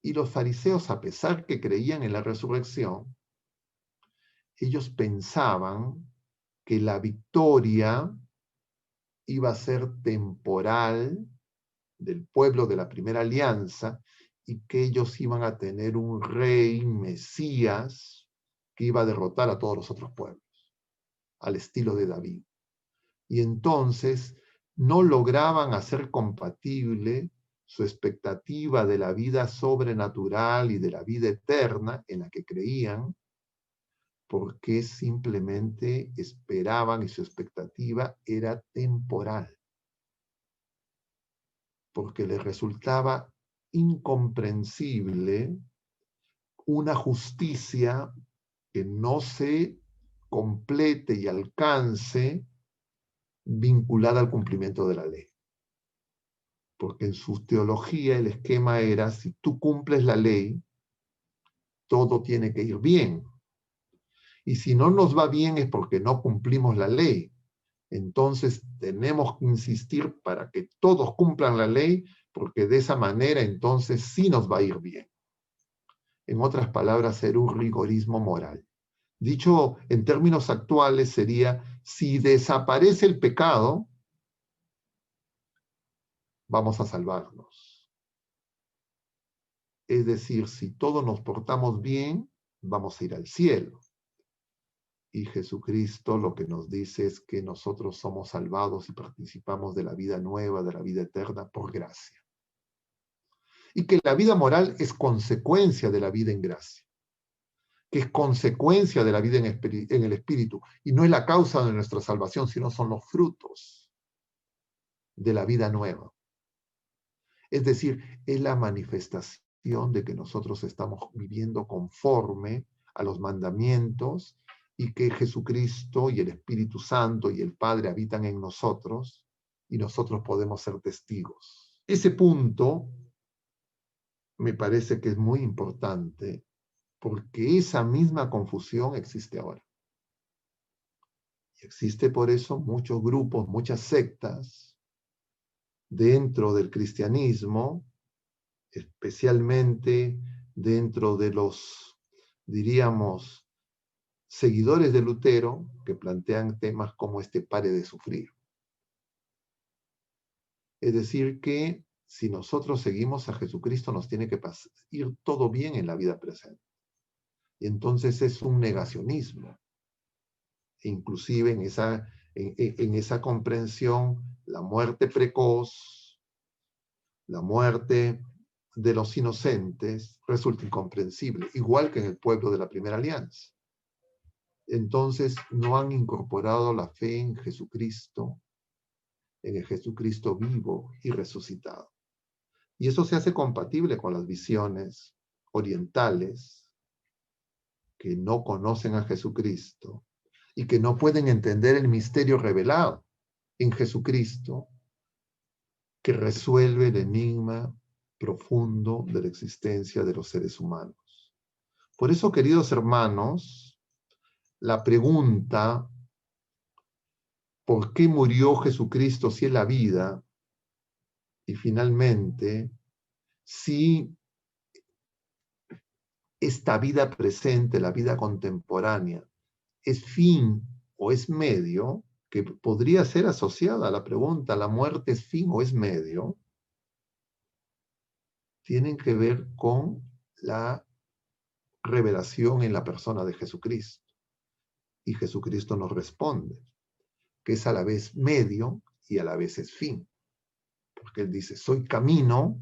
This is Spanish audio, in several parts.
Y los fariseos, a pesar que creían en la resurrección, ellos pensaban que la victoria iba a ser temporal del pueblo de la primera alianza y que ellos iban a tener un rey, Mesías, que iba a derrotar a todos los otros pueblos, al estilo de David. Y entonces no lograban hacer compatible su expectativa de la vida sobrenatural y de la vida eterna en la que creían, porque simplemente esperaban y su expectativa era temporal, porque les resultaba incomprensible una justicia que no se complete y alcance vinculada al cumplimiento de la ley. Porque en su teología el esquema era, si tú cumples la ley, todo tiene que ir bien. Y si no nos va bien es porque no cumplimos la ley. Entonces tenemos que insistir para que todos cumplan la ley, porque de esa manera entonces sí nos va a ir bien. En otras palabras, era un rigorismo moral. Dicho en términos actuales sería, si desaparece el pecado, vamos a salvarnos. Es decir, si todos nos portamos bien, vamos a ir al cielo. Y Jesucristo lo que nos dice es que nosotros somos salvados y participamos de la vida nueva, de la vida eterna, por gracia. Y que la vida moral es consecuencia de la vida en gracia, que es consecuencia de la vida en el Espíritu, y no es la causa de nuestra salvación, sino son los frutos de la vida nueva. Es decir, es la manifestación de que nosotros estamos viviendo conforme a los mandamientos y que Jesucristo y el Espíritu Santo y el Padre habitan en nosotros y nosotros podemos ser testigos. Ese punto me parece que es muy importante porque esa misma confusión existe ahora. Y existe por eso muchos grupos, muchas sectas dentro del cristianismo, especialmente dentro de los, diríamos, seguidores de Lutero, que plantean temas como este pare de sufrir. Es decir, que si nosotros seguimos a Jesucristo nos tiene que ir todo bien en la vida presente. Y entonces es un negacionismo. E inclusive en esa comprensión, la muerte precoz, la muerte de los inocentes resulta incomprensible, igual que en el pueblo de la primera alianza. Entonces no han incorporado la fe en Jesucristo, en el Jesucristo vivo y resucitado. Y eso se hace compatible con las visiones orientales que no conocen a Jesucristo y que no pueden entender el misterio revelado en Jesucristo que resuelve el enigma profundo de la existencia de los seres humanos. Por eso, queridos hermanos, la pregunta, ¿por qué murió Jesucristo si es la vida? Y finalmente, si esta vida presente, la vida contemporánea, es fin o es medio, que podría ser asociada a la pregunta, ¿la muerte es fin o es medio? Tienen que ver con la revelación en la persona de Jesucristo. Y Jesucristo nos responde, que es a la vez medio y a la vez es fin. Porque Él dice, soy camino,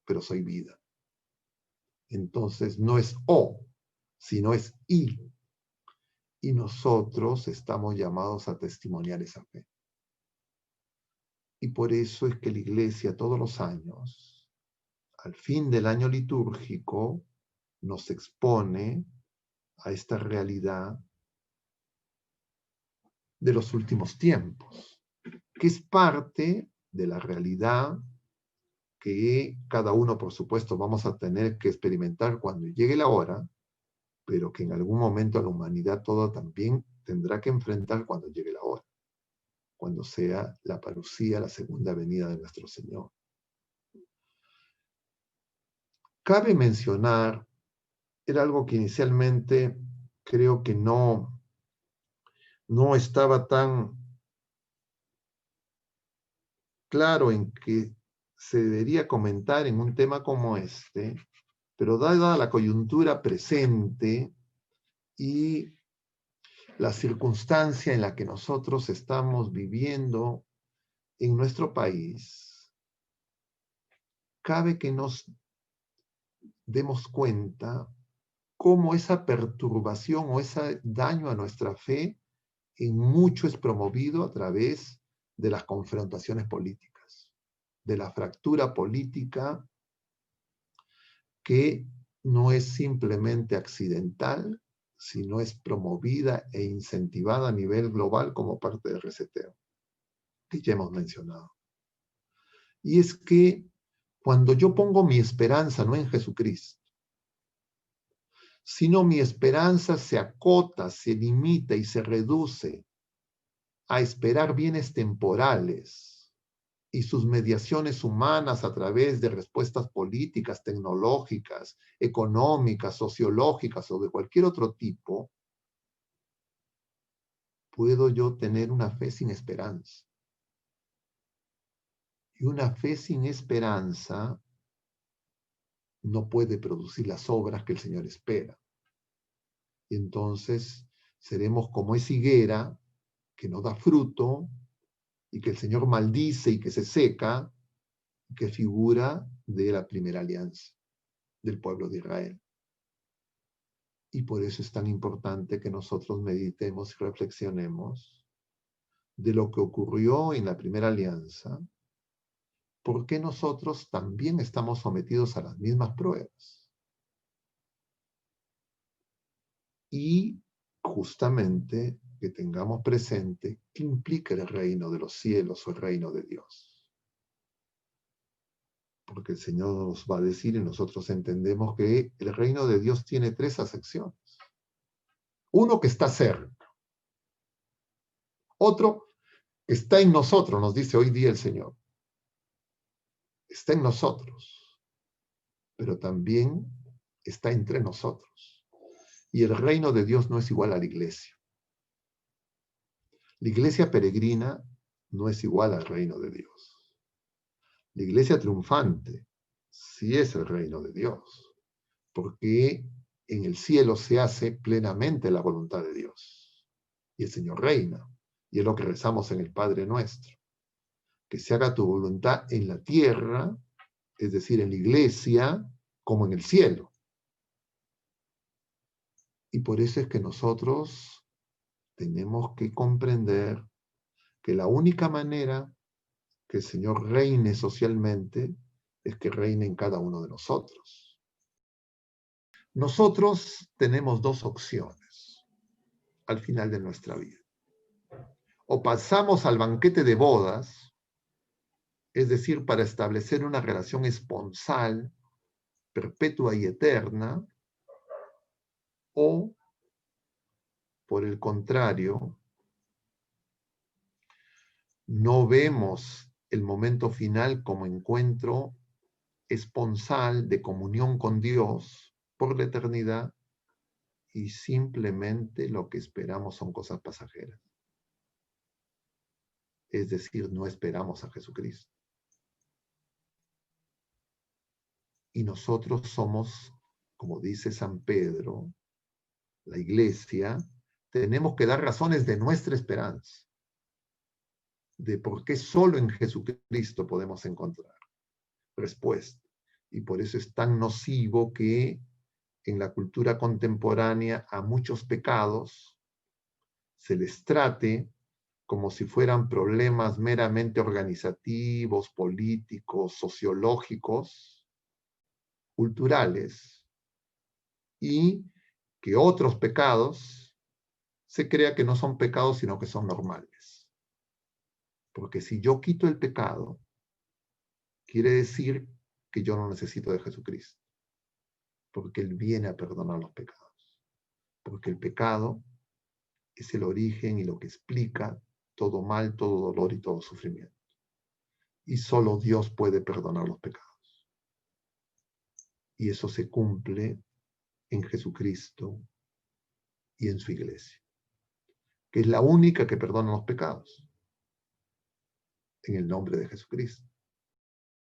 pero soy vida. Entonces no es o, sino es y. Y nosotros estamos llamados a testimoniar esa fe. Y por eso es que la Iglesia todos los años, al fin del año litúrgico, nos expone a esta realidad de los últimos tiempos, que es parte de la realidad que cada uno, por supuesto, vamos a tener que experimentar cuando llegue la hora, pero que en algún momento la humanidad toda también tendrá que enfrentar cuando llegue la hora, cuando sea la parucía, la segunda venida de nuestro Señor. Cabe mencionar, era algo que inicialmente creo que no estaba tan claro en que se debería comentar en un tema como este, pero dada la coyuntura presente y la circunstancia en la que nosotros estamos viviendo en nuestro país, cabe que nos demos cuenta cómo esa perturbación o ese daño a nuestra fe en mucho es promovido a través de las confrontaciones políticas, de la fractura política que no es simplemente accidental, sino es promovida e incentivada a nivel global como parte del reseteo, que ya hemos mencionado. Y es que cuando yo pongo mi esperanza no en Jesucristo, sino mi esperanza se acota, se limita y se reduce a esperar bienes temporales y sus mediaciones humanas a través de respuestas políticas, tecnológicas, económicas, sociológicas o de cualquier otro tipo, puedo yo tener una fe sin esperanza. Y una fe sin esperanza no puede producir las obras que el Señor espera. Y entonces seremos como esa higuera que no da fruto y que el Señor maldice y que se seca, que figura de la primera alianza del pueblo de Israel. Y por eso es tan importante que nosotros meditemos y reflexionemos de lo que ocurrió en la primera alianza, porque nosotros también estamos sometidos a las mismas pruebas. Y justamente que tengamos presente qué implica el reino de los cielos o el reino de Dios. Porque el Señor nos va a decir y nosotros entendemos que el reino de Dios tiene tres acepciones. Uno que está cerca. Otro que está en nosotros, nos dice hoy día el Señor. Está en nosotros, pero también está entre nosotros. Y el reino de Dios no es igual a la iglesia. La iglesia peregrina no es igual al reino de Dios. La iglesia triunfante sí es el reino de Dios, porque en el cielo se hace plenamente la voluntad de Dios. Y el Señor reina. Y es lo que rezamos en el Padre Nuestro. Que se haga tu voluntad en la tierra, es decir, en la iglesia, como en el cielo. Y por eso es que nosotros tenemos que comprender que la única manera que el Señor reine socialmente es que reine en cada uno de nosotros. Nosotros tenemos dos opciones al final de nuestra vida. O pasamos al banquete de bodas, es decir, para establecer una relación esponsal, perpetua y eterna, o, por el contrario, no vemos el momento final como encuentro esponsal de comunión con Dios por la eternidad y simplemente lo que esperamos son cosas pasajeras. Es decir, no esperamos a Jesucristo. Y nosotros somos, como dice San Pedro, la iglesia, tenemos que dar razones de nuestra esperanza, de por qué solo en Jesucristo podemos encontrar respuesta. Y por eso es tan nocivo que en la cultura contemporánea a muchos pecados se les trate como si fueran problemas meramente organizativos, políticos, sociológicos, culturales, y que otros pecados se crea que no son pecados, sino que son normales. Porque si yo quito el pecado, quiere decir que yo no necesito de Jesucristo, porque Él viene a perdonar los pecados. Porque el pecado es el origen y lo que explica todo mal, todo dolor y todo sufrimiento. Y solo Dios puede perdonar los pecados. Y eso se cumple en Jesucristo y en su iglesia, que es la única que perdona los pecados, en el nombre de Jesucristo.